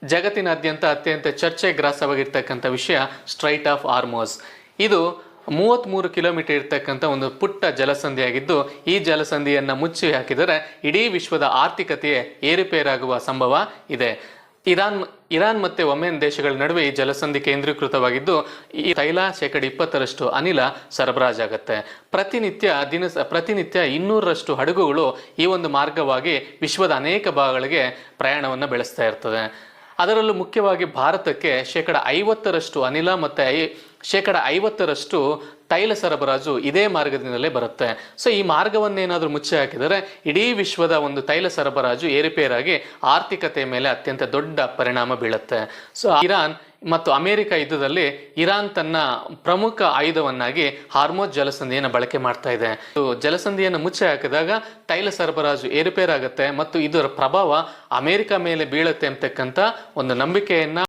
ಜಗತ್ತಿನಾದ್ಯಂತ ಅತ್ಯಂತ ಚರ್ಚೆ ಗ್ರಾಸವಾಗಿರ್ತಕ್ಕಂಥ ವಿಷಯ ಸ್ಟ್ರೈಟ್ ಆಫ್ ಹಾರ್ಮೋಸ್. ಇದು 33 ಕಿಲೋಮೀಟರ್ ಇರ್ತಕ್ಕಂಥ ಒಂದು ಪುಟ್ಟ ಜಲಸಂಧಿಯಾಗಿದ್ದು, ಈ ಜಲಸಂಧಿಯನ್ನು ಮುಚ್ಚಿ ಹಾಕಿದರೆ ಇಡೀ ವಿಶ್ವದ ಆರ್ಥಿಕತೆಯೇ ಏರುಪೇರಾಗುವ ಸಂಭವ ಇದೆ. ಇರಾನ್ ಮತ್ತು ಒಮೆನ್ ದೇಶಗಳ ನಡುವೆ ಈ ಜಲಸಂಧಿ ಕೇಂದ್ರೀಕೃತವಾಗಿದ್ದು, ಈ ತೈಲ 20% ಅನಿಲ ಸರಬರಾಜಾಗುತ್ತೆ. ಪ್ರತಿನಿತ್ಯ 200ರಷ್ಟು ಹಡಗುಗಳು ಈ ಒಂದು ಮಾರ್ಗವಾಗಿ ವಿಶ್ವದ ಅನೇಕ ಭಾಗಗಳಿಗೆ ಪ್ರಯಾಣವನ್ನು ಬೆಳೆಸ್ತಾ ಇರ್ತದೆ. ಅದರಲ್ಲೂ ಮುಖ್ಯವಾಗಿ ಭಾರತಕ್ಕೆ 50% ಅನಿಲ ಮತ್ತು 50% ತೈಲ ಸರಬರಾಜು ಇದೇ ಮಾರ್ಗದಿಂದಲೇ ಬರುತ್ತೆ. ಸೊ ಈ ಮಾರ್ಗವನ್ನೇನಾದರೂ ಮುಚ್ಚಿ ಹಾಕಿದರೆ ಇಡೀ ವಿಶ್ವದ ಒಂದು ತೈಲ ಸರಬರಾಜು ಏರುಪೇರಾಗಿ ಆರ್ಥಿಕತೆ ಮೇಲೆ ಅತ್ಯಂತ ದೊಡ್ಡ ಪರಿಣಾಮ ಬೀಳುತ್ತೆ. ಸೊ ಇರಾನ್ ಮತ್ತು ಅಮೆರಿಕ ಯುದ್ಧದಲ್ಲಿ ಇರಾನ್ ತನ್ನ ಪ್ರಮುಖ ಆಯುಧವನ್ನಾಗಿ ಹಾರ್ಮೋಜ್ ಜಲಸಂಧಿಯನ್ನು ಬಳಕೆ ಮಾಡ್ತಾ ಇದೆ. ಜಲಸಂಧಿಯನ್ನು ಮುಚ್ಚಿ ಹಾಕಿದಾಗ ತೈಲ ಸರಬರಾಜು ಏರುಪೇರಾಗುತ್ತೆ ಮತ್ತು ಇದರ ಪ್ರಭಾವ ಅಮೆರಿಕ ಮೇಲೆ ಬೀಳುತ್ತೆ ಅಂತಕ್ಕಂಥ ಒಂದು ನಂಬಿಕೆಯನ್ನ